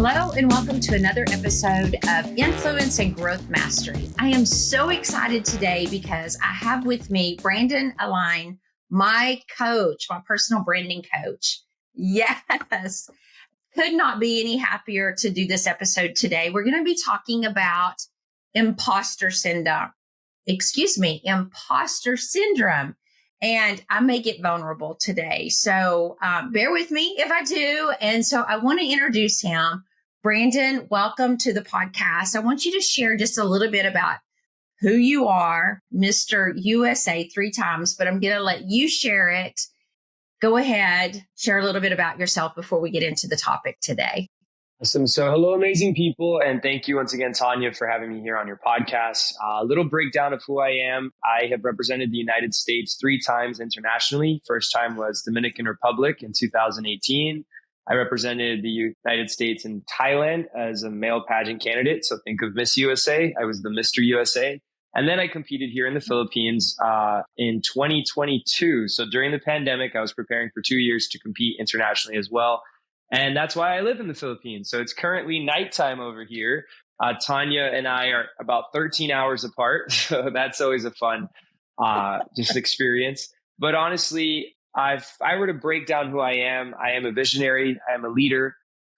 Hello, and welcome to another episode of Influence and Growth Mastery. I am so excited today because I have with me Branden Alaen, my coach, my personal branding coach. Yes, could not be any happier to do this episode today. We're going to be talking about imposter syndrome. Imposter syndrome. And I may get vulnerable today. So bear with me if I do. And so I want to introduce him. Branden, welcome to the podcast. I want you to share just a little bit about who you are, Mr. USA 3 times, but I'm going to let you share it. Go ahead, share a little bit about yourself before we get into the topic today. Awesome. So hello, amazing people. And thank you once again, Tonya, for having me here on your podcast. A little breakdown of who I am. I have represented the United States 3 times internationally. First time was Dominican Republic in 2018. I represented the United States in Thailand as a male pageant candidate. So think of Miss USA. I was the Mr. USA. And then I competed here in the Philippines in 2022. So during the pandemic, I was preparing for 2 years to compete internationally as well. And that's why I live in the Philippines. So it's currently nighttime over here. Tonya and I are about 13 hours apart. So that's always a fun just experience. But honestly, if I were to break down who I am a visionary, I am a leader,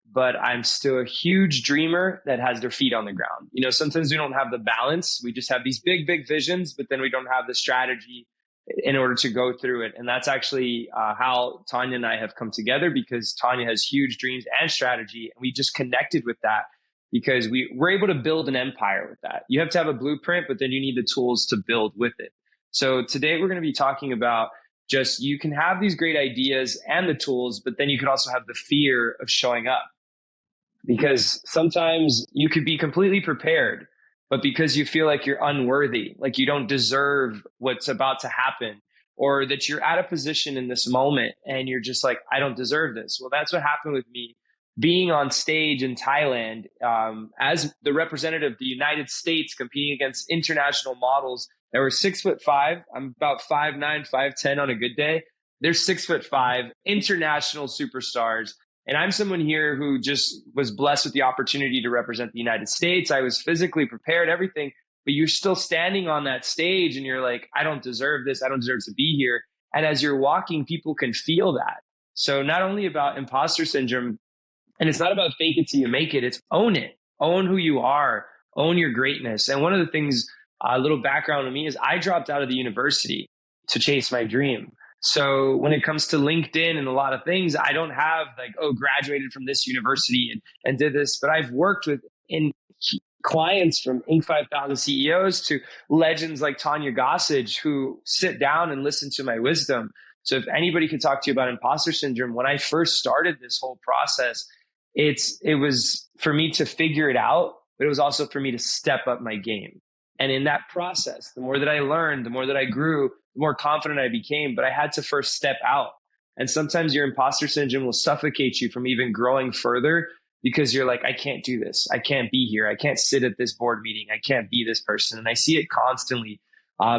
but I'm still a huge dreamer that has their feet on the ground. You know, sometimes we don't have the balance. We just have these big, big visions, but then we don't have the strategy in order to go through it. And that's actually how Tonya and I have come together, because Tonya has huge dreams and strategy. And we just connected with that because we're able to build an empire with that. You have to have a blueprint, but then you need the tools to build with it. So today we're going to be talking about just, you can have these great ideas and the tools, but then you could also have the fear of showing up, because sometimes you could be completely prepared, but because you feel like you're unworthy, like you don't deserve what's about to happen, or that you're at a position in this moment and you're just like, I don't deserve this. Well, that's what happened with me being on stage in Thailand as the representative of the United States, competing against international models that were 6'5". I'm about 5'9", 5'10" on a good day. They're 6'5", international superstars. And I'm someone here who just was blessed with the opportunity to represent the United States. I was physically prepared, everything, but you're still standing on that stage and you're like, I don't deserve this. I don't deserve to be here. And as you're walking, people can feel that. So not only about imposter syndrome, and it's not about fake it till you make it, it's own it. Own who you are, own your greatness. And one of the things, a little background on me, is I dropped out of the university to chase my dream. So when it comes to LinkedIn and a lot of things, I don't have like, graduated from this university and did this, but I've worked with clients from Inc. 5000 CEOs to legends like Tonya Gossage who sit down and listen to my wisdom. So if anybody could talk to you about imposter syndrome, when I first started this whole process, it was for me to figure it out, but it was also for me to step up my game. And in that process, the more that I learned, the more that I grew, the more confident I became, but I had to first step out. And sometimes your imposter syndrome will suffocate you from even growing further, because you're like, I can't do this. I can't be here. I can't sit at this board meeting. I can't be this person. And I see it constantly.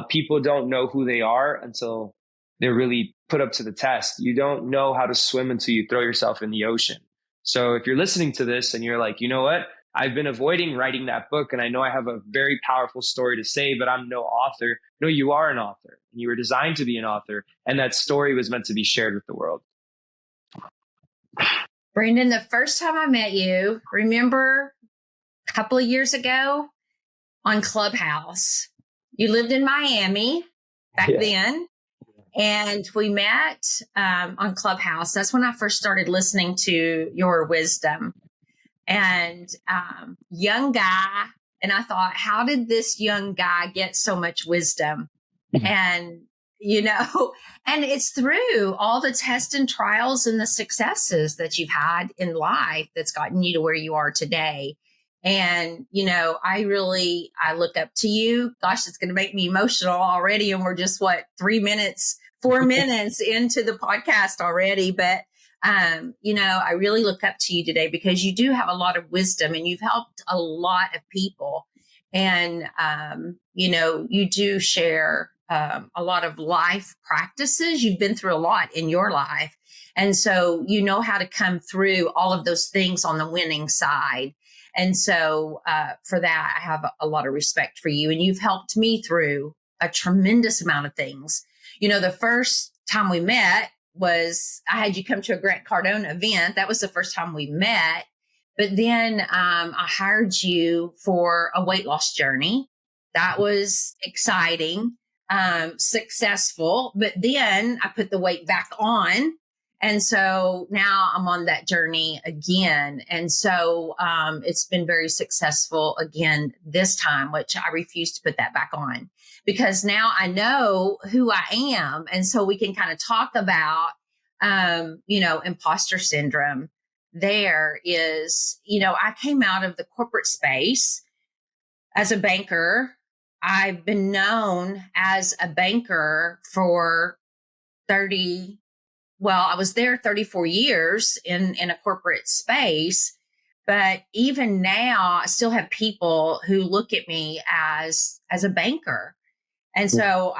People don't know who they are until they're really put up to the test. You don't know how to swim until you throw yourself in the ocean. So if you're listening to this and you're like, you know what? I've been avoiding writing that book, and I know I have a very powerful story to say, but I'm no author. No, you are an author, and you were designed to be an author, and that story was meant to be shared with the world. Branden, the first time I met you, remember a couple of years ago on Clubhouse? You lived in Miami back then, and we met on Clubhouse. That's when I first started listening to your wisdom. And young guy. And I thought, how did this young guy get so much wisdom? And, and it's through all the tests and trials and the successes that you've had in life that's gotten you to where you are today. And, I look up to you. Gosh, it's going to make me emotional already. And we're just 4 minutes into the podcast already. But I really look up to you today because you do have a lot of wisdom and you've helped a lot of people. And, you do share a lot of life practices. You've been through a lot in your life. And so you know how to come through all of those things on the winning side. And so for that, I have a lot of respect for you. And you've helped me through a tremendous amount of things. You know, the first time we met was I had you come to a Grant Cardone event. That was the first time we met. But then I hired you for a weight loss journey. That was exciting, successful. But then I put the weight back on. And so now I'm on that journey again. And so it's been very successful again this time, which I refuse to put that back on because now I know who I am. And so we can kind of talk about, imposter syndrome. There is, I came out of the corporate space as a banker. I've been known as a banker for I was there 34 years in a corporate space. But even now, I still have people who look at me as a banker. And so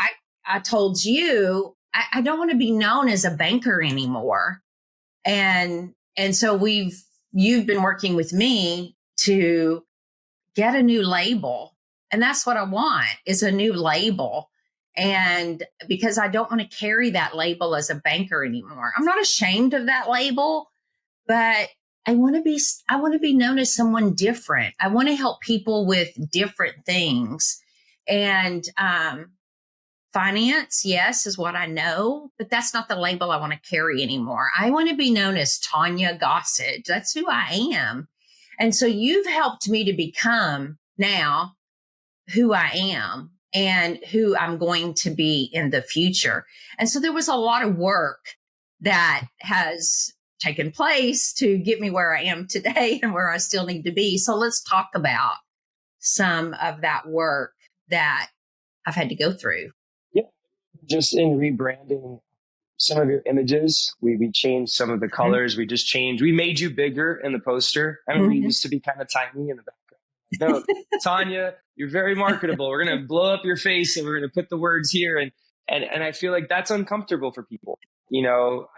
I told you, I don't want to be known as a banker anymore. And so you've been working with me to get a new label. And that's what I want is a new label. And because I don't want to carry that label as a banker anymore. I'm not ashamed of that label, but I want to be known as someone different. I want to help people with different things. And finance, yes, is what I know, but that's not the label I want to carry anymore. I want to be known as Tonya Gossage. That's who I am. And so you've helped me to become now who I am and who I'm going to be in the future. And so there was a lot of work that has taken place to get me where I am today and where I still need to be. So let's talk about some of that work that I've had to go through. Yeah, just in rebranding some of your images, we changed some of the colors. We made you bigger in the poster. I mean, we used to be kind of tiny in the background. No, Tonya, you're very marketable. We're going to blow up your face and we're going to put the words here. And I feel like that's uncomfortable for people,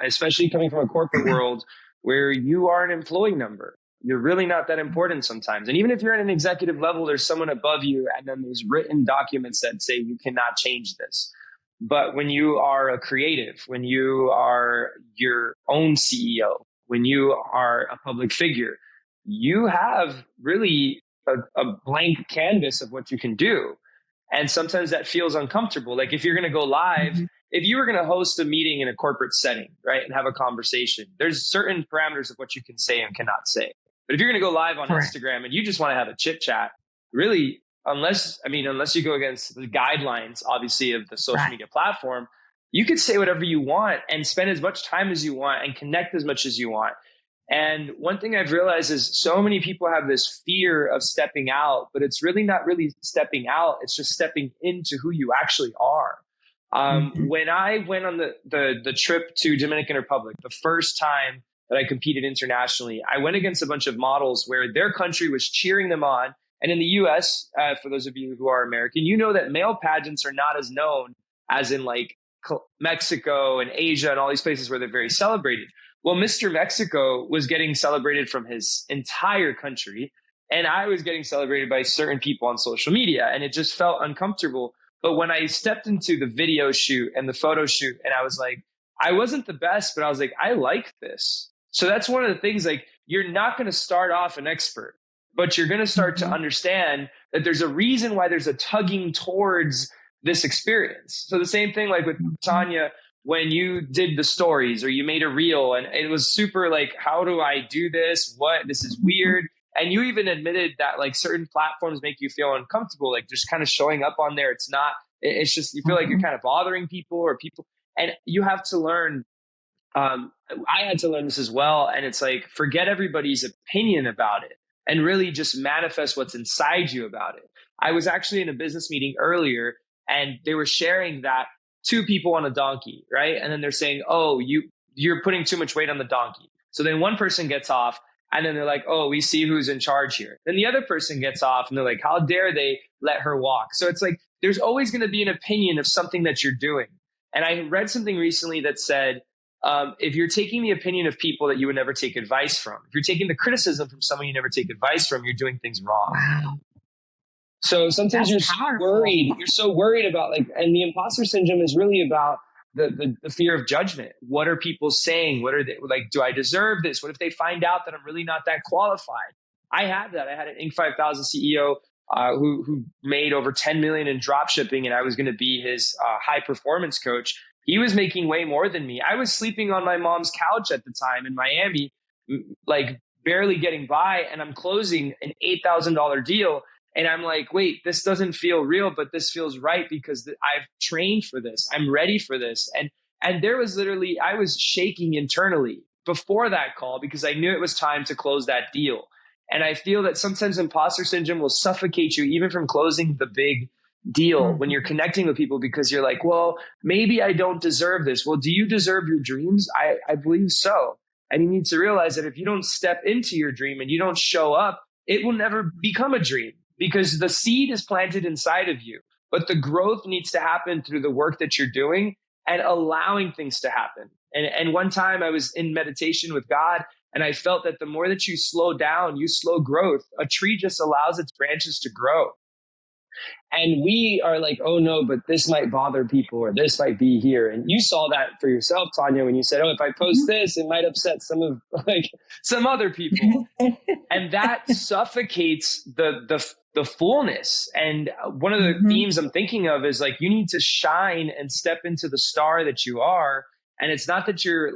especially coming from a corporate world where you are an employee number. You're really not that important sometimes. And even if you're at an executive level, there's someone above you. And then there's written documents that say you cannot change this. But when you are a creative, when you are your own CEO, when you are a public figure, you have really a blank canvas of what you can do. And sometimes that feels uncomfortable. Like if you're going to go live, if you were going to host a meeting in a corporate setting, right, and have a conversation, there's certain parameters of what you can say and cannot say. But if you're going to go live on Instagram and you just want to have a chit chat, really, unless you go against the guidelines, obviously, of the social media platform, you could say whatever you want and spend as much time as you want and connect as much as you want. And one thing I've realized is so many people have this fear of stepping out, but it's really not really stepping out. It's just stepping into who you actually are. When I went on the trip to Dominican Republic, the first time that I competed internationally, I went against a bunch of models where their country was cheering them on. And in the US, for those of you who are American, you know that male pageants are not as known as in like Mexico and Asia and all these places where they're very celebrated. Well, Mr. Mexico was getting celebrated from his entire country, and I was getting celebrated by certain people on social media, and it just felt uncomfortable. But when I stepped into the video shoot and the photo shoot, and I was like, I wasn't the best, but I was like, I like this. So that's one of the things, like, you're not going to start off an expert, but you're going to start to understand that there's a reason why there's a tugging towards this experience. So the same thing like with Tonya, when you did the stories or you made a reel and it was super like, how do I do this? This is weird. And you even admitted that like certain platforms make you feel uncomfortable, like just kind of showing up on there. It's just, you feel like you're kind of bothering people and you have to learn. I had to learn this as well. And it's like, forget everybody's opinion about it and really just manifest what's inside you about it. I was actually in a business meeting earlier and they were sharing that two people on a donkey, right? And then they're saying, oh, you're putting too much weight on the donkey. So then one person gets off And then they're like, oh, we see who's in charge here. Then the other person gets off and they're like, how dare they let her walk? So it's like, there's always going to be an opinion of something that you're doing. And I read something recently that said, if you're taking the opinion of people that you would never take advice from, if you're taking the criticism from someone you never take advice from, you're doing things wrong. Wow. So sometimes you're so worried about like, and the imposter syndrome is really about the fear of judgment. What are people saying? What are they like? Do I deserve this? What if they find out that I'm really not that qualified? I had that. I had an Inc. 5000 CEO who made over 10 million in drop shipping, and I was going to be his high performance coach. He was making way more than me. I was sleeping on my mom's couch at the time in Miami, like barely getting by, and I'm closing an $8,000 deal. And I'm like, wait, this doesn't feel real, but this feels right because I've trained for this. I'm ready for this. And there was literally, I was shaking internally before that call because I knew it was time to close that deal. And I feel that sometimes imposter syndrome will suffocate you even from closing the big deal when you're connecting with people because you're like, well, maybe I don't deserve this. Well, do you deserve your dreams? I believe so. And you need to realize that if you don't step into your dream and you don't show up, it will never become a dream. Because the seed is planted inside of you, but the growth needs to happen through the work that you're doing and allowing things to happen. And one time I was in meditation with God, and I felt that the more that you slow down, you slow growth. A tree just allows its branches to grow. And we are like, oh no, but this might bother people or this might be here. And you saw that for yourself, Tonya, when you said, oh, if I post this, it might upset some other people. And that suffocates the fullness. And one of the themes I'm thinking of is like, you need to shine and step into the star that you are. And it's not that you're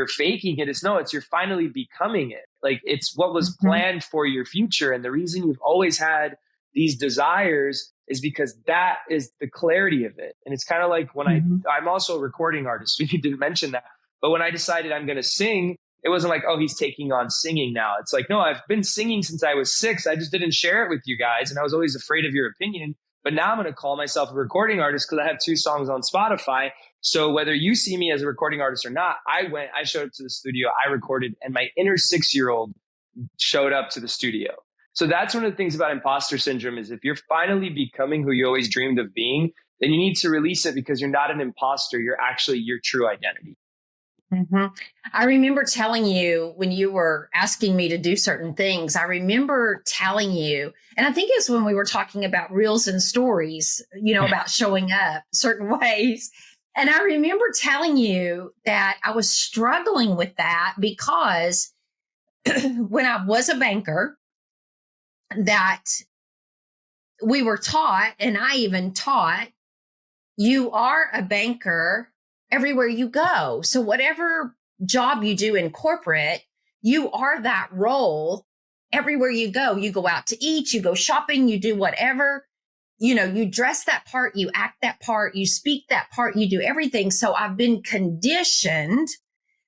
faking it. It's you're finally becoming it. Like it's what was planned for your future. And the reason you've always had these desires is because that is the clarity of it. And it's kind of like when I'm also a recording artist. We didn't mention that. But when I decided I'm going to sing, it wasn't like, oh, he's taking on singing now. It's like, no, I've been singing since I was 6. I just didn't share it with you guys. And I was always afraid of your opinion. But now I'm going to call myself a recording artist because I have 2 songs on Spotify. So whether you see me as a recording artist or not, I showed up to the studio, I recorded, and my inner 6-year-old showed up to the studio. So that's one of the things about imposter syndrome is if you're finally becoming who you always dreamed of being, then you need to release it because you're not an imposter. You're actually your true identity. I remember telling you when you were asking me to do certain things, I remember telling you, and I think it's when we were talking about reels and stories, about showing up certain ways. And I remember telling you that I was struggling with that because when I was a banker, that we were taught, and I even taught, you are a banker everywhere you go. So whatever job you do in corporate, you are that role everywhere you go. You go out to eat, you go shopping, you do whatever, you dress that part, you act that part, you speak that part, you do everything. So I've been conditioned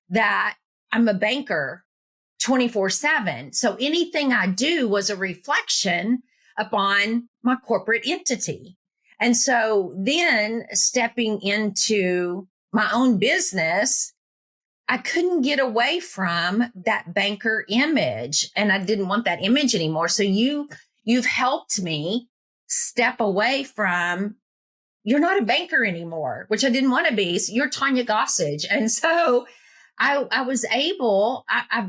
that I'm a banker 24/7. So anything I do was a reflection upon my corporate entity. And so then stepping into my own business, I couldn't get away from that banker image, and I didn't want that image anymore. So you've helped me step away from, you're not a banker anymore, which I didn't want to be. So you're Tonya Gossage. And so I've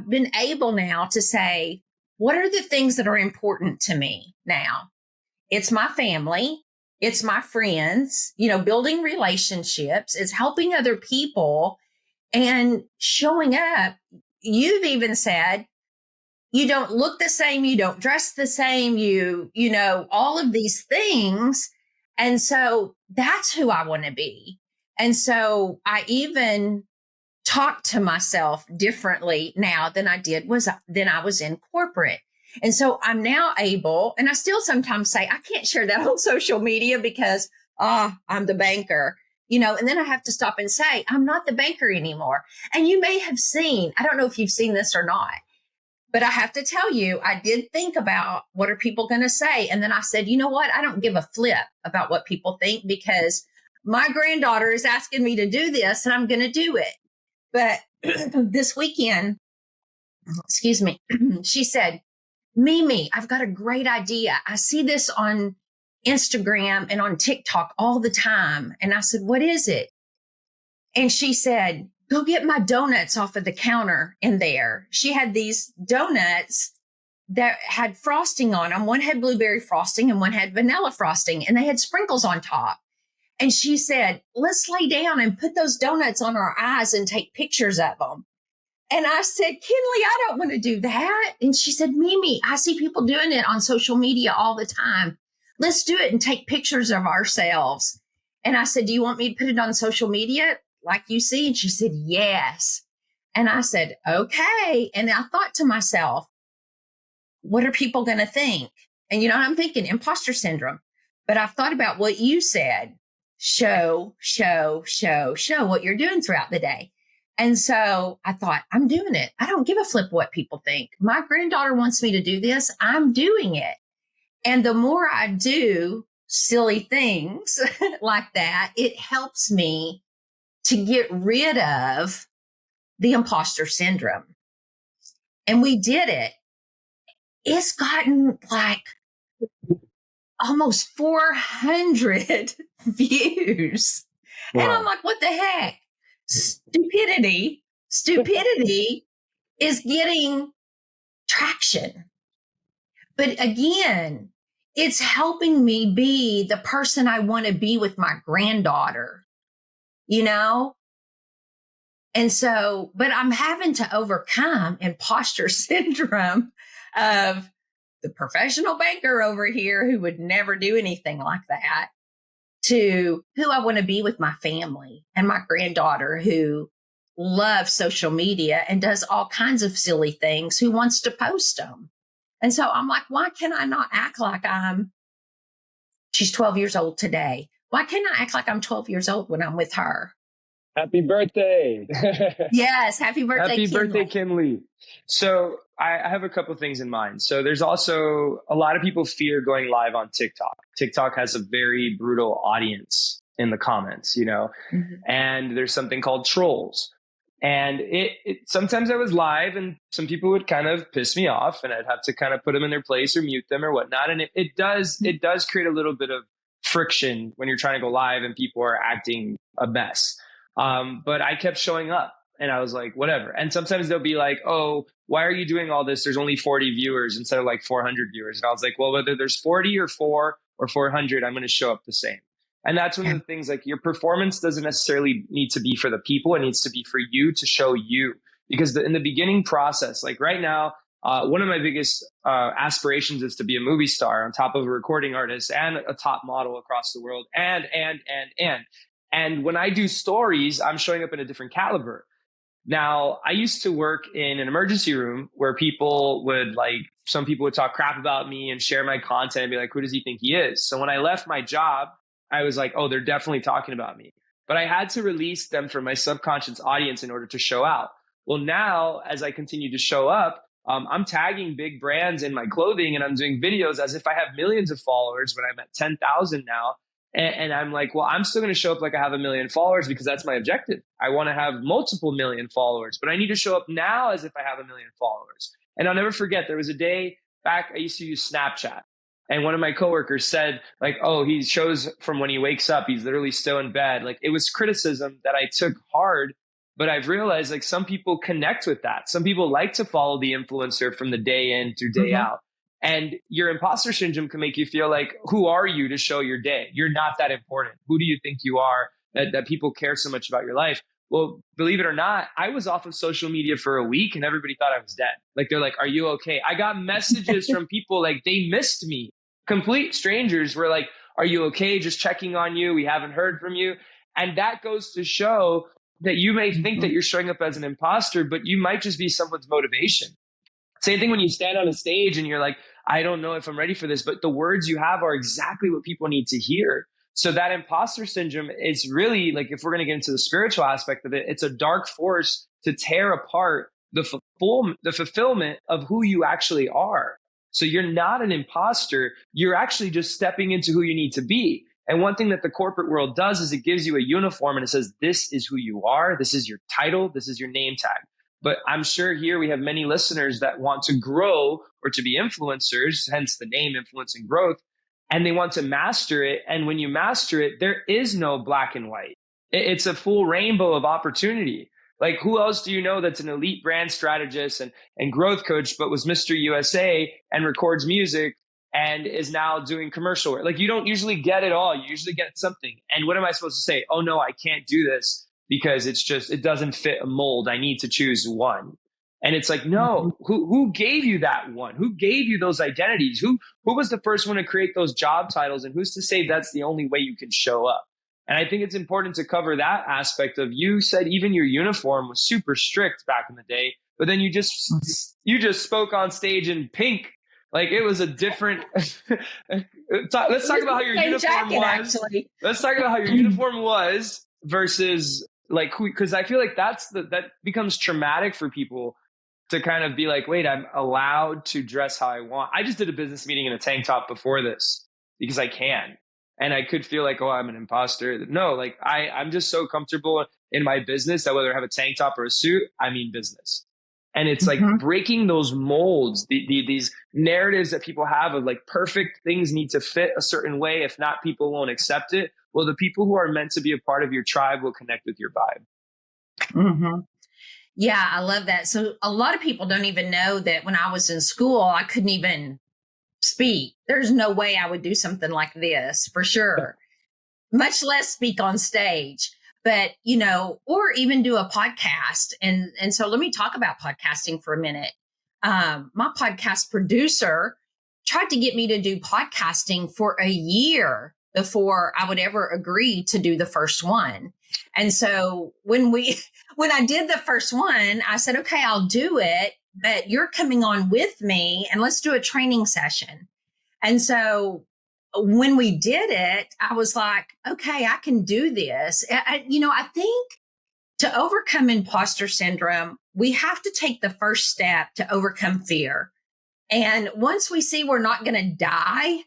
been able now to say, what are the things that are important to me now? It's my family. It's my friends, building relationships. It's helping other people and showing up. You've even said, you don't look the same. You don't dress the same. All of these things. And so that's who I want to be. And so I even talk to myself differently now than I was in corporate. And so I'm now able, and I still sometimes say, I can't share that on social media because, I'm the banker, and then I have to stop and say, I'm not the banker anymore. And you may have seen, I don't know if you've seen this or not, but I have to tell you, I did think about what are people going to say? And then I said, you know what? I don't give a flip about what people think because my granddaughter is asking me to do this and I'm going to do it. But this weekend, excuse me, she said, Mimi, I've got a great idea. I see this on Instagram and on TikTok all the time. And I said, what is it? And she said, go get my donuts off of the counter in there. She had these donuts that had frosting on them. One had blueberry frosting and one had vanilla frosting, and they had sprinkles on top. And she said, let's lay down and put those donuts on our eyes and take pictures of them. And I said, Kinley, I don't want to do that. And she said, Mimi, I see people doing it on social media all the time. Let's do it and take pictures of ourselves. And I said, do you want me to put it on social media like you see? And she said, yes. And I said, okay. And I thought to myself, what are people going to think? And I'm thinking imposter syndrome. But I've thought about what you said. Show what you're doing throughout the day. And so I thought, I'm doing it. I don't give a flip what people think. My granddaughter wants me to do this. I'm doing it. And the more I do silly things like that, it helps me to get rid of the imposter syndrome. And we did it. It's gotten like almost 400 views. Wow. And I'm like, what the heck? Stupidity is getting traction. But again, it's helping me be the person I want to be with my granddaughter, And so, but I'm having to overcome imposter syndrome of the professional banker over here who would never do anything like that, to who I want to be with my family and my granddaughter who loves social media and does all kinds of silly things, who wants to post them. And so I'm like, why can I not act like she's 12 years old today. Why can't I act like I'm 12 years old when I'm with her? Happy birthday. Yes. Happy birthday, Happy birthday, Kinley. So I have a couple things in mind. So there's also a lot of people fear going live on TikTok. TikTok has a very brutal audience in the comments, and there's something called trolls. And it sometimes I was live and some people would kind of piss me off and I'd have to kind of put them in their place or mute them or whatnot. And it does create a little bit of friction when you're trying to go live and people are acting a mess. But I kept showing up and I was like, whatever. And sometimes they'll be like, oh, why are you doing all this? There's only 40 viewers instead of like 400 viewers. And I was like, well, whether there's 40 or 4 or 400, I'm going to show up the same. And that's one of the things, like, your performance doesn't necessarily need to be for the people. It needs to be for you to show you, because in the beginning process, like right now, one of my biggest aspirations is to be a movie star on top of a recording artist and a top model across the world. And when I do stories, I'm showing up in a different caliber. Now, I used to work in an emergency room where some people would talk crap about me and share my content and be like, who does he think he is? So when I left my job, I was like, oh, they're definitely talking about me. But I had to release them from my subconscious audience in order to show out. Well, now, as I continue to show up, I'm tagging big brands in my clothing and I'm doing videos as if I have millions of followers when I'm at 10,000 now. And I'm like, well, I'm still going to show up like I have 1 million followers because that's my objective. I want to have multiple million followers, but I need to show up now as if I have 1 million followers. And I'll never forget, there was a day back, I used to use Snapchat. And one of my coworkers said, like, oh, he shows from when he wakes up, he's literally still in bed. Like, it was criticism that I took hard, but I've realized, like, some people connect with that. Some people like to follow the influencer from the day in through day out. And your imposter syndrome can make you feel like, who are you to show your day? You're not that important. Who do you think you are that people care so much about your life? Well, believe it or not, I was off of social media for a week and everybody thought I was dead. Like, they're like, are you okay? I got messages from people like they missed me. Complete strangers were like, are you okay? Just checking on you. We haven't heard from you. And that goes to show that you may think that you're showing up as an imposter, but you might just be someone's motivation. Same thing when you stand on a stage and you're like, I don't know if I'm ready for this, but the words you have are exactly what people need to hear. So that imposter syndrome is really, like, if we're going to get into the spiritual aspect of it, it's a dark force to tear apart the fulfillment of who you actually are. So you're not an imposter. You're actually just stepping into who you need to be. And one thing that the corporate world does is it gives you a uniform and it says, this is who you are. This is your title. This is your name tag. But I'm sure here we have many listeners that want to grow or to be influencers, hence the name Influence and Growth, and they want to master it. And when you master it, there is no black and white. It's a full rainbow of opportunity. Like, who else do you know that's an elite brand strategist and growth coach, but was Mr. USA and records music and is now doing commercial work? Like, you don't usually get it all. You usually get something. And what am I supposed to say? Oh, no, I can't do this because it doesn't fit a mold. I need to choose one. And it's like, no, who gave you that one? Who gave you those identities? Who was the first one to create those job titles? And who's to say that's the only way you can show up? And I think it's important to cover that aspect of, you said even your uniform was super strict back in the day, but then you just spoke on stage in pink. Like, it was a different, let's talk about how your uniform was. Actually. Let's talk about how your uniform was versus like, because I feel like that becomes traumatic for people to kind of be like, wait, I'm allowed to dress how I want. I just did a business meeting in a tank top before this because I can. And I could feel like, oh, I'm an imposter. No, like I'm just so comfortable in my business that whether I have a tank top or a suit, I mean business. And it's like breaking those molds, these narratives that people have of like perfect things need to fit a certain way. If not, people won't accept it. Well, the people who are meant to be a part of your tribe will connect with your vibe. Mm-hmm. Yeah, I love that. So a lot of people don't even know that when I was in school, I couldn't even speak. There's no way I would do something like this for sure, much less speak on stage. But, you know, or even do a podcast. And so let me talk about podcasting for a minute. My podcast producer tried to get me to do podcasting for a year before I would ever agree to do the first one. And so when I did the first one, I said, okay, I'll do it, but you're coming on with me and let's do a training session. And so when we did it, I was like, okay, I can do this. I think to overcome imposter syndrome, we have to take the first step to overcome fear. And once we see we're not going to die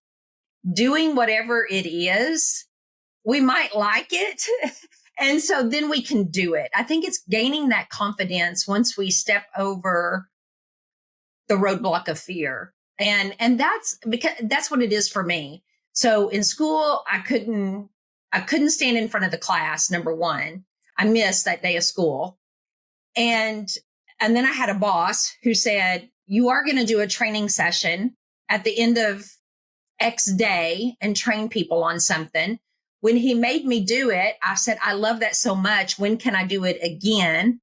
doing whatever it is, we might like it. And so then we can do it. I think it's gaining that confidence once we step over the roadblock of fear. And that's because that's what it is for me. So in school, I couldn't stand in front of the class. Number one, I missed that day of school. And then I had a boss who said, you are going to do a training session at the end of X day and train people on something. When he made me do it, I said, I love that so much. When can I do it again?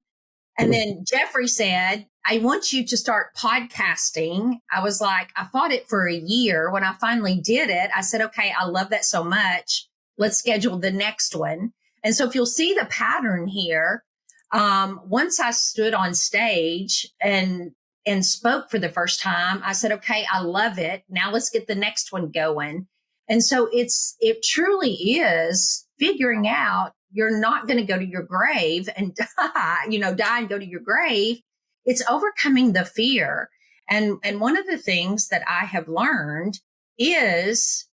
And then Jeffrey said, I want you to start podcasting. I was like, I fought it for a year. When I finally did it, I said, okay, I love that so much. Let's schedule the next one. And so if you'll see the pattern here, once I stood on stage and spoke for the first time, I said, okay, I love it. Now let's get the next one going. And so it truly is figuring out you're not going to go to your grave and die and go to your grave. It's overcoming the fear. And one of the things that I have learned is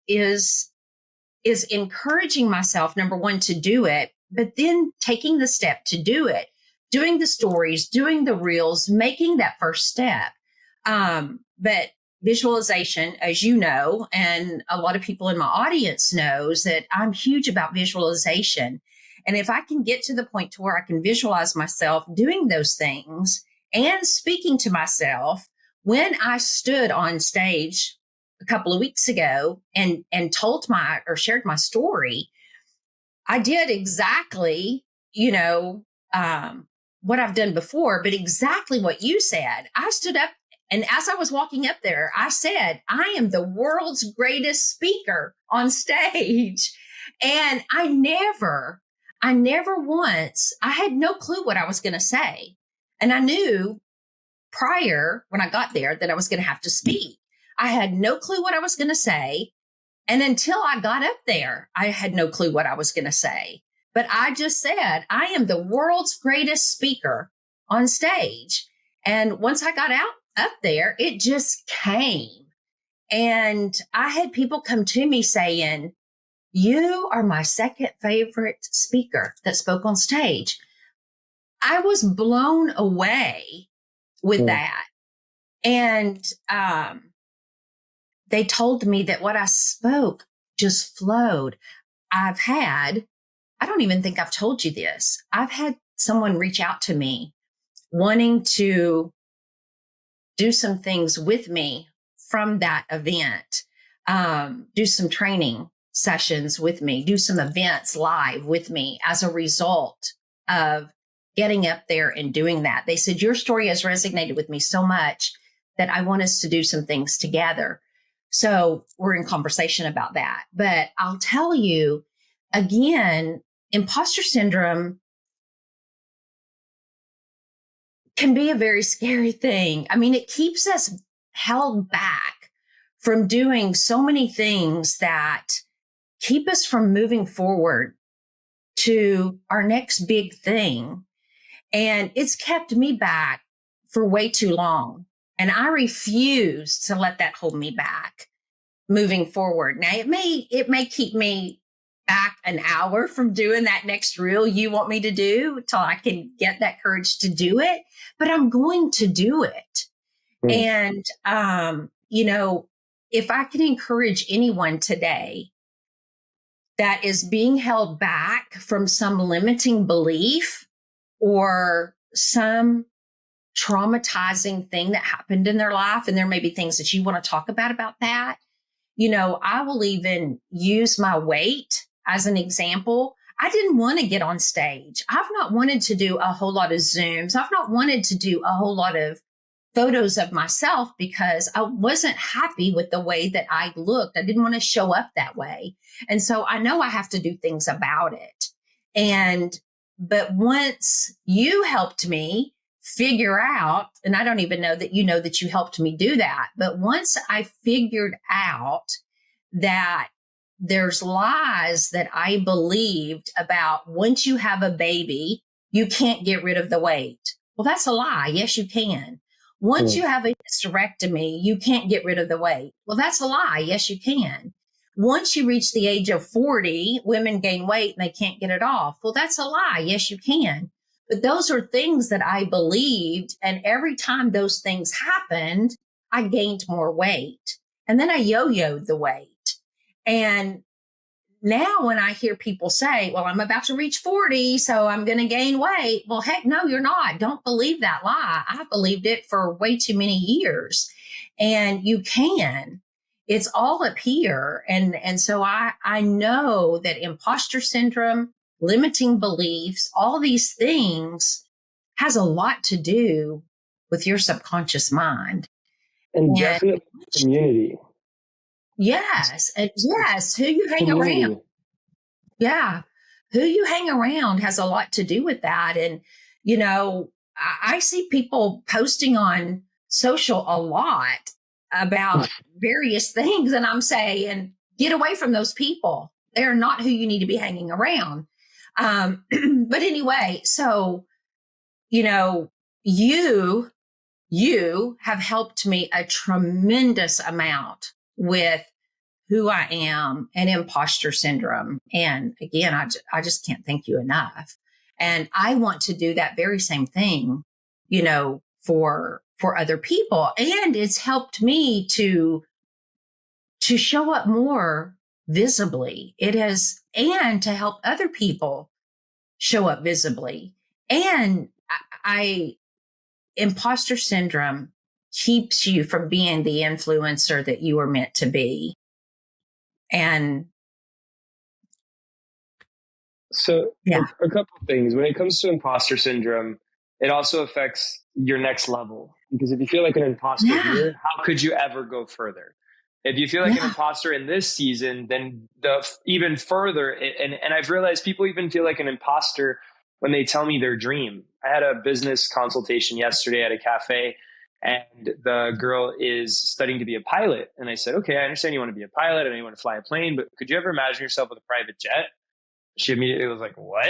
encouraging myself, number one, to do it, but then taking the step to do it, doing the stories, doing the reels, making that first step. But visualization, as you know, and a lot of people in my audience knows that I'm huge about visualization. And if I can get to the point to where I can visualize myself doing those things and speaking to myself, when I stood on stage a couple of weeks ago and told shared my story, I did exactly, what I've done before, but exactly what you said. I stood up, and as I was walking up there, I said, I am the world's greatest speaker on stage. And I never once, I had no clue what I was going to say. And I knew prior when I got there that I was going to have to speak. I had no clue what I was going to say. And until I got up there, I had no clue what I was going to say. But I just said, I am the world's greatest speaker on stage. And once I got up there, it just came. And I had people come to me saying, you are my second favorite speaker that spoke on stage. I was blown away with that. And they told me that what I spoke just flowed. I don't even think I've told you this. I've had someone reach out to me wanting to do some things with me from that event, do some training sessions with me, do some events live with me as a result of getting up there and doing that. They said, your story has resonated with me so much that I want us to do some things together. So we're in conversation about that. But I'll tell you again, imposter syndrome can be a very scary thing. I mean, it keeps us held back from doing so many things that keep us from moving forward to our next big thing. And it's kept me back for way too long. And I refuse to let that hold me back moving forward. Now, it may keep me back an hour from doing that next reel you want me to do till I can get that courage to do it, but I'm going to do it. And, if I can encourage anyone today that is being held back from some limiting belief or some traumatizing thing that happened in their life, and there may be things that you want to talk about that, I will even use my weight as an example. I didn't want to get on stage. I've not wanted to do a whole lot of Zooms. I've not wanted to do a whole lot of photos of myself because I wasn't happy with the way that I looked. I didn't want to show up that way. And so I know I have to do things about it. But once you helped me figure out, and I don't even know that you helped me do that, but once I figured out that there's lies that I believed about once you have a baby, you can't get rid of the weight. Well, that's a lie. Yes, you can. Once you have a hysterectomy, you can't get rid of the weight. Well, that's a lie. Yes, you can. Once you reach the age of 40, women gain weight and they can't get it off. Well, that's a lie. Yes, you can. But those are things that I believed. And every time those things happened, I gained more weight. And then I yo-yoed the weight. And now when I hear people say, well, I'm about to reach 40, so I'm going to gain weight. Well, heck, no, you're not. Don't believe that lie. I believed it for way too many years. And you can. It's all up here. And so I know that imposter syndrome, limiting beliefs, all these things has a lot to do with your subconscious mind. And definitely community. Yes. And yes, who you hang around. Yeah. Who you hang around has a lot to do with that. And, I see people posting on social a lot about various things. And I'm saying, get away from those people. They're not who you need to be hanging around. But anyway, so, you have helped me a tremendous amount with who I am and imposter syndrome. And again, I just can't thank you enough. And I want to do that very same thing, for other people. And it's helped me to show up more visibly. It has, and to help other people show up visibly. And imposter syndrome keeps you from being the influencer that you were meant to be. And so a couple of things. When it comes to imposter syndrome, it also affects your next level. Because if you feel like an imposter here, how could you ever go further? If you feel like an imposter in this season, then even further. And I've realized people even feel like an imposter when they tell me their dream. I had a business consultation yesterday at a cafe, and the girl is studying to be a pilot. And I said, okay, I understand you want to be a pilot and you want to fly a plane, but could you ever imagine yourself with a private jet? She immediately was like, what?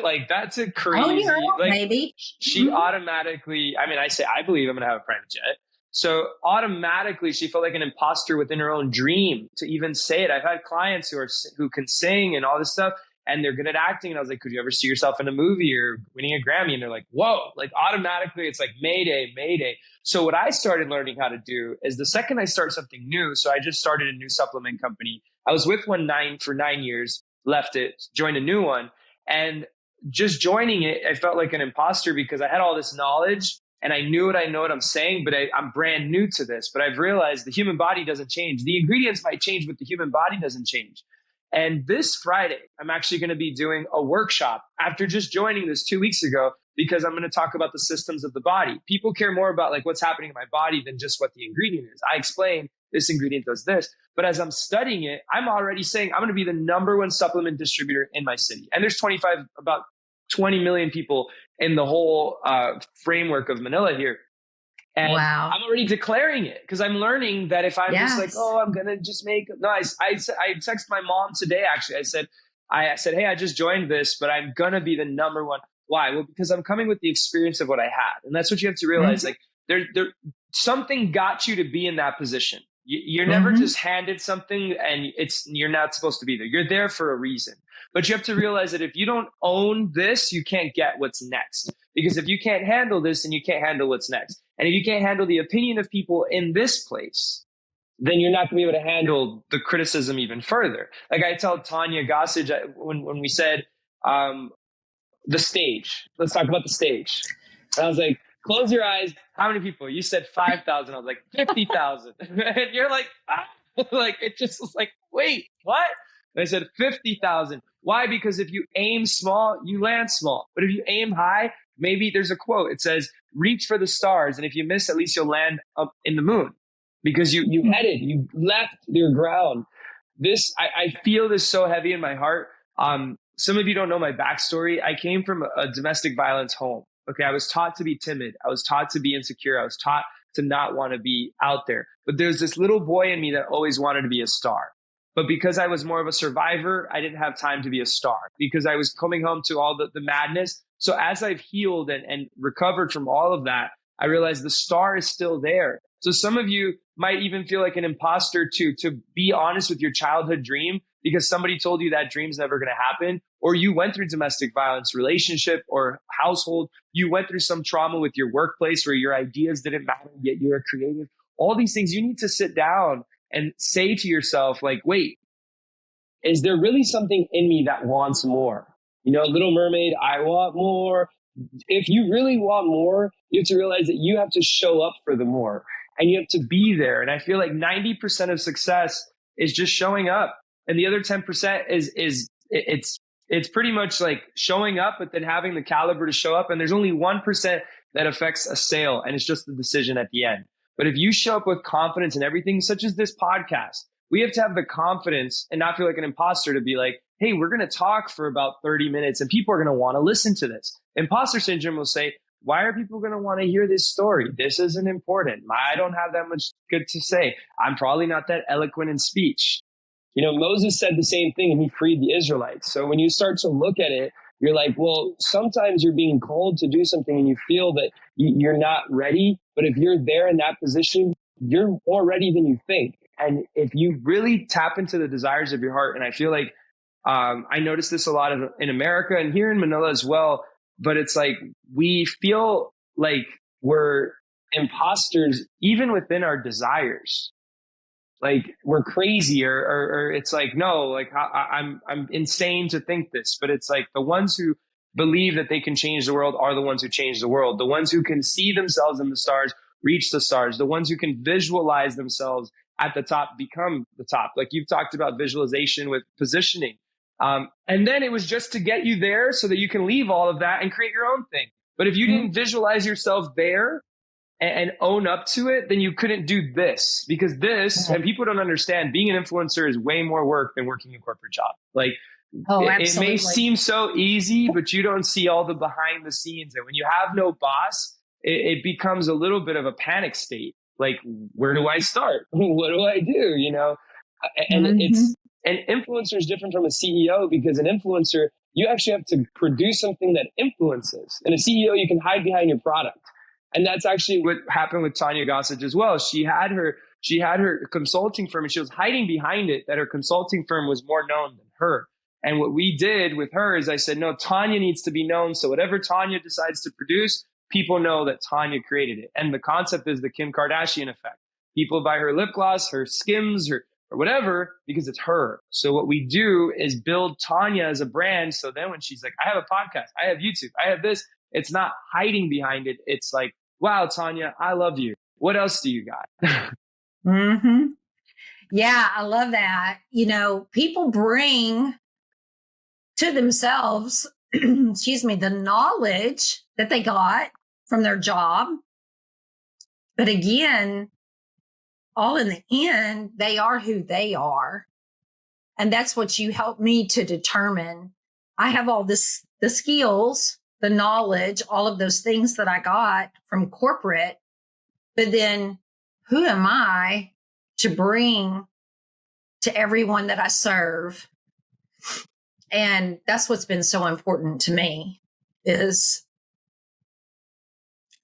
Like, that's a crazy, maybe. She automatically, I believe I'm going to have a private jet. So automatically she felt like an imposter within her own dream to even say it. I've had clients who can sing and all this stuff. and they're good at acting. And I was like, could you ever see yourself in a movie or winning a Grammy? And they're like, whoa, like automatically it's like Mayday, Mayday. So what I started learning how to do is the second I start something new. So I just started a new supplement company. I was with one for 9 years, left it, joined a new one. And just joining it, I felt like an imposter because I had all this knowledge and I know what I'm saying, but I'm brand new to this. But I've realized the human body doesn't change. The ingredients might change, but the human body doesn't change. And this Friday, I'm actually going to be doing a workshop after just joining this 2 weeks ago, because I'm going to talk about the systems of the body. People care more about like what's happening in my body than just what the ingredient is. I explain this ingredient does this, but as I'm studying it, I'm already saying I'm going to be the #1 supplement distributor in my city. And there's about 20 million people in the whole framework of Manila here. And wow. I'm already declaring it because I'm learning that if I'm just like, oh, I'm going to just I texted my mom today, actually. I said, hey, I just joined this, but I'm going to be the #1. Why? Well, because I'm coming with the experience of what I had. And that's what you have to realize. Like something got you to be in that position. You're never just handed something and you're not supposed to be there. You're there for a reason. But you have to realize that if you don't own this, you can't get what's next. Because if you can't handle this, then you can't handle what's next. And if you can't handle the opinion of people in this place, then you're not going to be able to handle the criticism even further. Like I tell Tonya Gossage when we said the stage, let's talk about the stage. And I was like, close your eyes. How many people? You said 5,000. I was like, 50,000. And you're like, ah. Like, it just was like, wait, what? And I said 50,000. Why? Because if you aim small, you land small. But if you aim high, maybe there's a quote. It says, reach for the stars. And if you miss, at least you'll land up in the moon because you left your ground. I feel this so heavy in my heart. Some of you don't know my backstory. I came from a domestic violence home. Okay. I was taught to be timid. I was taught to be insecure. I was taught to not want to be out there. But there's this little boy in me that always wanted to be a star. But because I was more of a survivor, I didn't have time to be a star because I was coming home to all the madness. So as I've healed and recovered from all of that, I realized the star is still there. So some of you might even feel like an imposter to be honest with your childhood dream because somebody told you that dream's never going to happen, or you went through domestic violence, relationship or household. You went through some trauma with your workplace where your ideas didn't matter, yet you were creative. All these things you need to sit down and say to yourself, like, wait, is there really something in me that wants more? You know, Little Mermaid, I want more. If you really want more, you have to realize that you have to show up for the more and you have to be there. And I feel like 90% of success is just showing up. And the other 10% it's pretty much like showing up, but then having the caliber to show up. And there's only 1% that affects a sale. And it's just the decision at the end. But if you show up with confidence in everything, such as this podcast, we have to have the confidence and not feel like an imposter to be like, hey, we're going to talk for about 30 minutes and people are going to want to listen to this. Imposter syndrome will say, why are people going to want to hear this story? This isn't important. I don't have that much good to say. I'm probably not that eloquent in speech. You know, Moses said the same thing and he freed the Israelites. So when you start to look at it, you're like, well, sometimes you're being called to do something and you feel that you're not ready. But if you're there in that position, you're more ready than you think. And if you really tap into the desires of your heart, and I feel like I notice this a lot in America and here in Manila as well, but it's like we feel like we're imposters even within our desires. Like we're crazy or it's like, no, like I'm insane to think this, but it's like the ones who believe that they can change the world are the ones who change the world. The ones who can see themselves in the stars, reach the stars. The ones who can visualize themselves at the top, become the top. Like you've talked about visualization with positioning. And then it was just to get you there so that you can leave all of that and create your own thing. But if you didn't visualize yourself there, and own up to it, then you couldn't do this because this, and people don't understand, being an influencer is way more work than working a corporate job. Like it may seem so easy, but you don't see all the behind the scenes. And when you have no boss, it becomes a little bit of a panic state. Like, where do I start? What do I do? You know, and an influencer is different from a CEO because an influencer, you actually have to produce something that influences. And a CEO, you can hide behind your product. And that's actually what happened with Tonya Gossage as well. She had her consulting firm and she was hiding behind it that her consulting firm was more known than her. And what we did with her is I said, no, Tonya needs to be known. So whatever Tonya decides to produce, people know that Tonya created it. And the concept is the Kim Kardashian effect. People buy her lip gloss, her Skims, or whatever, because it's her. So what we do is build Tonya as a brand. So then when she's like, I have a podcast, I have YouTube, I have this, it's not hiding behind it. It's like, wow, Tonya, I love you. What else do you got? Mm-hmm. Yeah, I love that. You know, people bring to themselves, excuse me, the knowledge that they got from their job. But again, all in the end, they are who they are. And that's what you helped me to determine. I have all this, the skills, the knowledge, all of those things that I got from corporate. But then who am I to bring to everyone that I serve? And that's what's been so important to me, is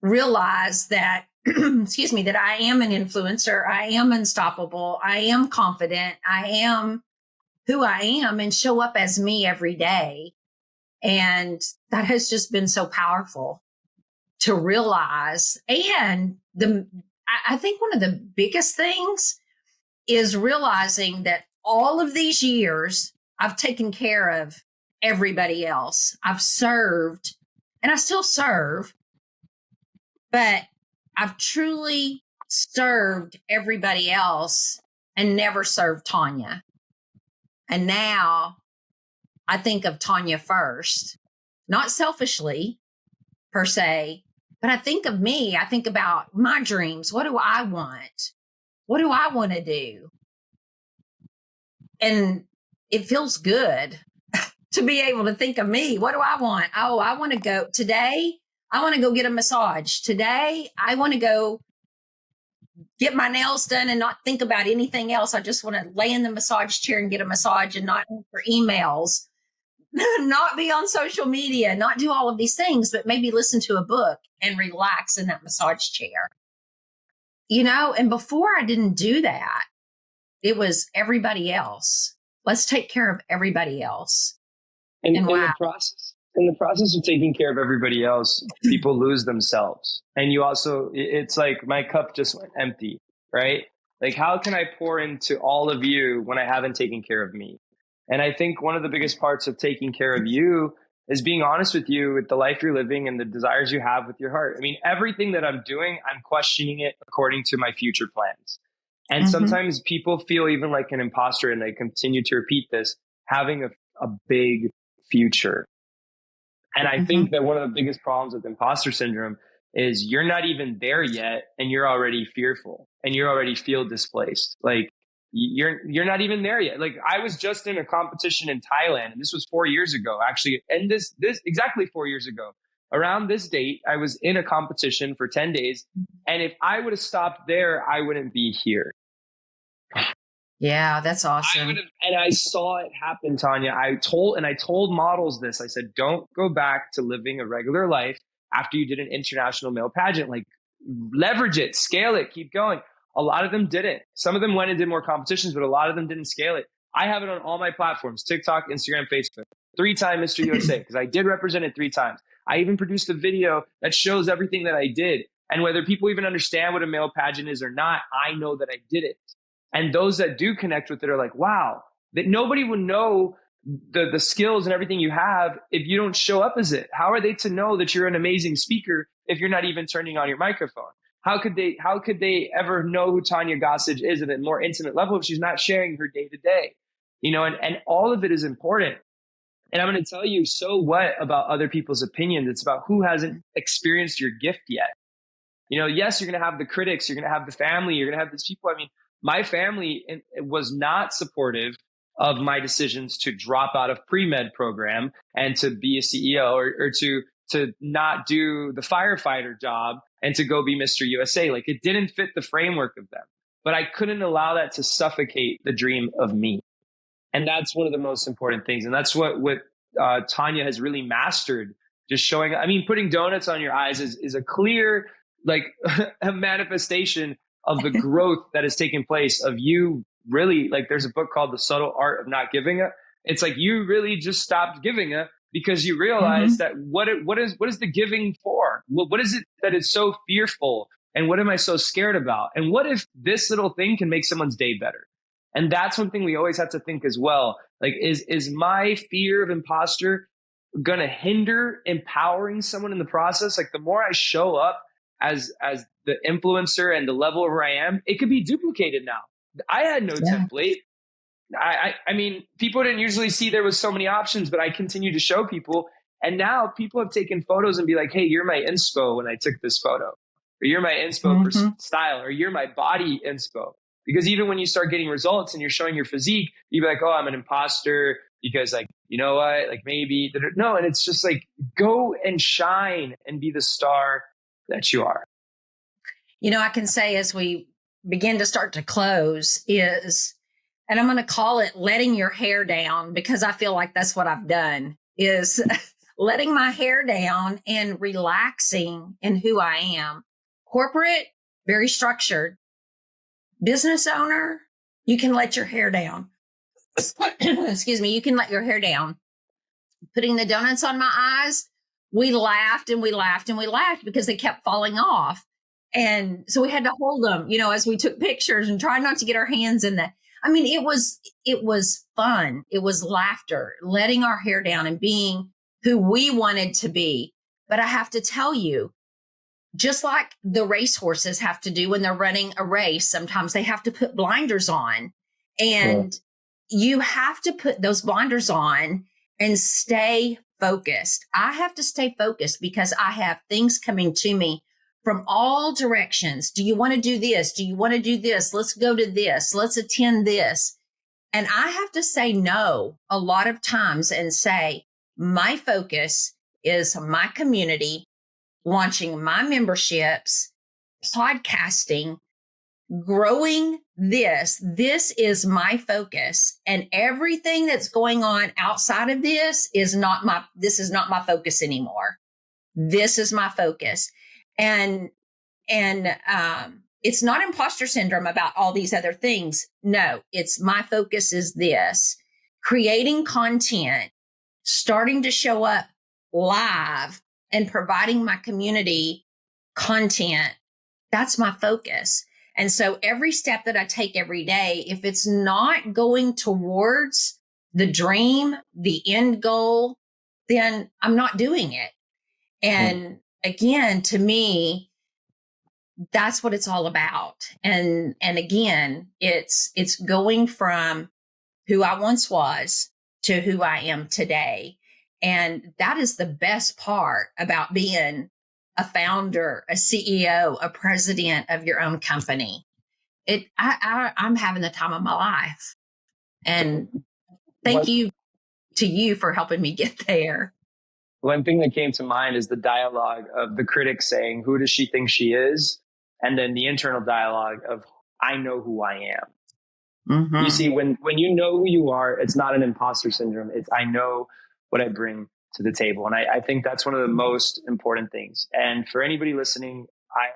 realize that, excuse me, that I am an influencer. I am unstoppable. I am confident. I am who I am, and show up as me every day. And that has just been so powerful to realize. And I think one of the biggest things is realizing that all of these years, I've taken care of everybody else. I've served, and I still serve, but I've truly served everybody else and never served Tonya. And now I think of Tonya first, not selfishly per se, but I think of me. I think about my dreams. What do I want? What do I want to do? And it feels good to be able to think of me. What do I want? Oh, I want to go today. I want to go get a massage. Today, I want to go get my nails done and not think about anything else. I just want to lay in the massage chair and get a massage and not answer emails, not be on social media, not do all of these things, but maybe listen to a book and relax in that massage chair. You know, and before I didn't do that, it was everybody else. Let's take care of everybody else. And wow. In the process of taking care of everybody else, people lose themselves. And you also, it's like my cup just went empty, right? Like, how can I pour into all of you when I haven't taken care of me? And I think one of the biggest parts of taking care of you is being honest with you with the life you're living and the desires you have with your heart. I mean, everything that I'm doing, I'm questioning it according to my future plans. And sometimes people feel even like an imposter, and they continue to repeat this, having a big future. And I think that one of the biggest problems with imposter syndrome is you're not even there yet, and you're already fearful, and you already feel displaced. Like you're not even there yet. Like, I was just in a competition in Thailand, and this was 4 years ago, actually. And this exactly 4 years ago, around this date, I was in a competition for 10 days. And if I would have stopped there, I wouldn't be here. Yeah, that's awesome. And I saw it happen, Tonya. I told models this. I said, don't go back to living a regular life after you did an international male pageant. Like, leverage it, scale it, keep going. A lot of them didn't. Some of them went and did more competitions, but a lot of them didn't scale it. I have it on all my platforms: TikTok, Instagram, Facebook. 3-time Mr. USA, because I did represent it 3 times. I even produced a video that shows everything that I did. And whether people even understand what a male pageant is or not, I know that I did it. And those that do connect with it are like, wow, that nobody would know the skills and everything you have if you don't show up as it. How are they to know that you're an amazing speaker if you're not even turning on your microphone? How could they ever know who Tonya Gossage is at a more intimate level if she's not sharing her day to day? You know, and all of it is important. And I'm going to tell you, so what about other people's opinions? It's about who hasn't experienced your gift yet. You know, yes, you're going to have the critics, you're going to have the family, you're going to have these people. I mean, my family was not supportive of my decisions to drop out of pre-med program and to be a CEO, or to not do the firefighter job and to go be Mr. USA. Like, it didn't fit the framework of them, but I couldn't allow that to suffocate the dream of me. And that's one of the most important things. And that's what Tonya has really mastered. Just showing, I mean, putting donuts on your eyes is a clear, like, a manifestation of the growth that has taken place of you really. Like, there's a book called The Subtle Art of Not Giving It's like you really just stopped giving it because you realize that what is the giving for? What is it that is so fearful? And what am I so scared about? And what if this little thing can make someone's day better? And that's one thing we always have to think as well. Like, is my fear of imposter going to hinder empowering someone in the process? Like, the more I show up as the influencer and the level of where I am, it could be duplicated now. I had no template. I mean, people didn't usually see there was so many options, but I continue to show people. And now people have taken photos and be like, hey, you're my inspo when I took this photo, or you're my inspo for style, or you're my body inspo. Because even when you start getting results and you're showing your physique, you'd be like, oh, I'm an imposter because, like, you know what, like maybe no. And it's just like, go and shine and be the star that you are. You know, I can say as we begin to start to close is, and I'm going to call it letting your hair down, because I feel like that's what I've done, is letting my hair down and relaxing in who I am. Corporate, very structured. Business owner, you can let your hair down. Excuse me, you can let your hair down. Putting the donuts on my eyes, we laughed and we laughed and we laughed because they kept falling off. And so we had to hold them, you know, as we took pictures and try not to get our hands in the, I mean, it was fun. It was laughter, letting our hair down and being who we wanted to be. But I have to tell you, just like the racehorses have to do when they're running a race, sometimes they have to put blinders on, and you have to put those blinders on and stay focused. I have to stay focused because I have things coming to me from all directions. Do you want to do this? Do you want to do this? Let's go to this. Let's attend this. And I have to say no a lot of times and say, my focus is my community, launching my memberships, podcasting, growing this. This is my focus. And everything that's going on outside of this is not my focus anymore. This is my focus. And it's not imposter syndrome about all these other things. No, it's my focus is this. Creating content, starting to show up live and providing my community content. That's my focus. And so every step that I take every day, if it's not going towards the dream, the end goal, then I'm not doing it. And again, to me, that's what it's all about. And again, it's going from who I once was to who I am today. And that is the best part about being a founder, a CEO, a president of your own company. I'm having the time of my life. And thank you to you for helping me get there. One thing that came to mind is the dialogue of the critic saying, who does she think she is? And then the internal dialogue of, I know who I am. You see, when you know who you are, it's not an imposter syndrome. It's, I know what I bring to the table. And I think that's one of the most important things. And for anybody listening, I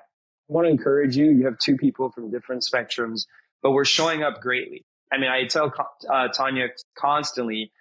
want to encourage you. You have two people from different spectrums, but we're showing up greatly. I mean, I tell Tonya constantly,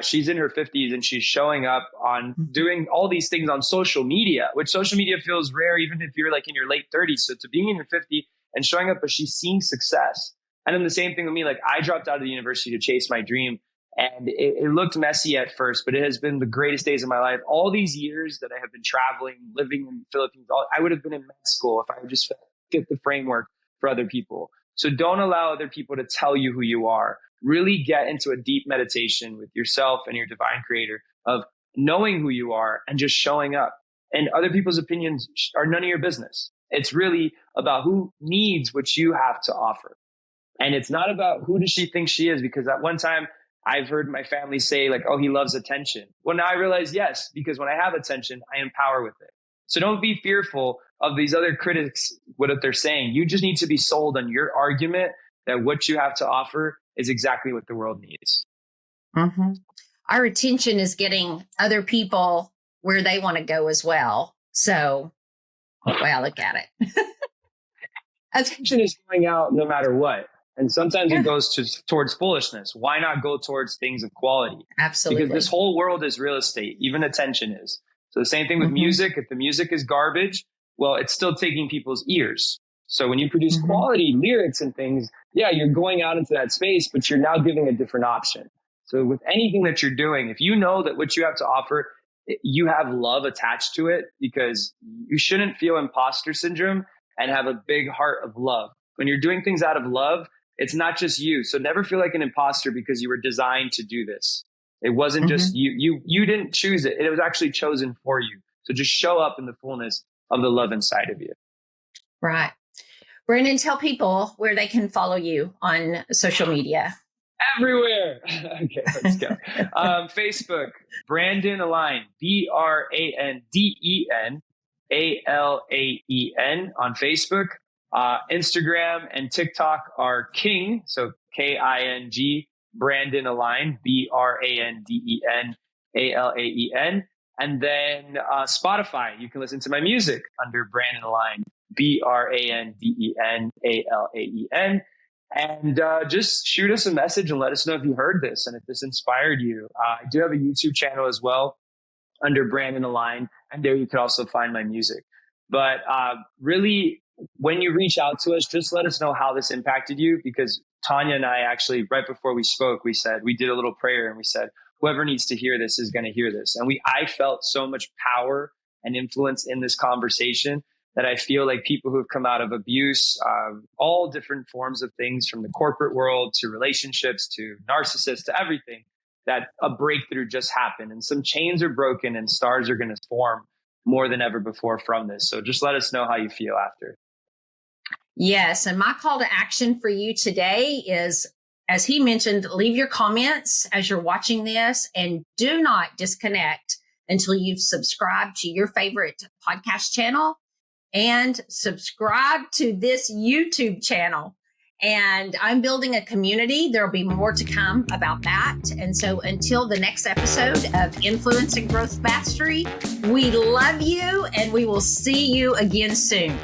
she's in her 50s and she's showing up on doing all these things on social media, which social media feels rare, even if you're like in your late 30s. So to being in your 50s and showing up, but she's seeing success. And then the same thing with me, like I dropped out of the university to chase my dream, and it looked messy at first, but it has been the greatest days of my life. All these years that I have been traveling, living in the Philippines, I would have been in med school if I would just get the framework for other people. So don't allow other people to tell you who you are. Really get into a deep meditation with yourself and your divine creator of knowing who you are and just showing up. And other people's opinions are none of your business. It's really about who needs what you have to offer. And it's not about who does she think she is, because at one time I've heard my family say like, oh, he loves attention. Well, now I realize, yes, because when I have attention, I empower with it. So don't be fearful of these other critics, what they're saying. You just need to be sold on your argument that what you have to offer is exactly what the world needs. Our attention is getting other people where they want to go as well. So, well, look at it. Attention is going out no matter what. And sometimes it goes towards foolishness. Why not go towards things of quality? Absolutely. Because this whole world is real estate, even attention is. So the same thing with music. If the music is garbage, well, it's still taking people's ears. So when you produce quality lyrics and things, yeah, you're going out into that space, but you're now giving a different option. So with anything that you're doing, if you know that what you have to offer, you have love attached to it, because you shouldn't feel imposter syndrome and have a big heart of love. When you're doing things out of love, it's not just you. So never feel like an imposter because you were designed to do this. It wasn't just you. You didn't choose it. It was actually chosen for you. So just show up in the fullness of the love inside of you. Right. Branden, tell people where they can follow you on social media. Everywhere. Okay, let's go. Facebook, Branden Alaen, BrandenAlaen on Facebook. Instagram and TikTok are King, so King, Branden Alaen, BrandenAlaen. And then Spotify, you can listen to my music under Branden Alaen, BrandenAlaen. And just shoot us a message and let us know if you heard this and if this inspired you. I do have a YouTube channel as well under Branden Alaen, and there you can also find my music. But really, when you reach out to us, just let us know how this impacted you, because Tonya and I actually, right before we spoke, we did a little prayer and we said, whoever needs to hear this is going to hear this. And I felt so much power and influence in this conversation that I feel like people who've come out of abuse, all different forms of things, from the corporate world to relationships to narcissists to everything, that a breakthrough just happened and some chains are broken and stars are going to form more than ever before from this. So just let us know how you feel after. Yes. And my call to action for you today is, as he mentioned, leave your comments as you're watching this, and do not disconnect until you've subscribed to your favorite podcast channel and subscribe to this YouTube channel. And I'm building a community. There'll be more to come about that. And so until the next episode of Influence and Growth Mastery, we love you and we will see you again soon.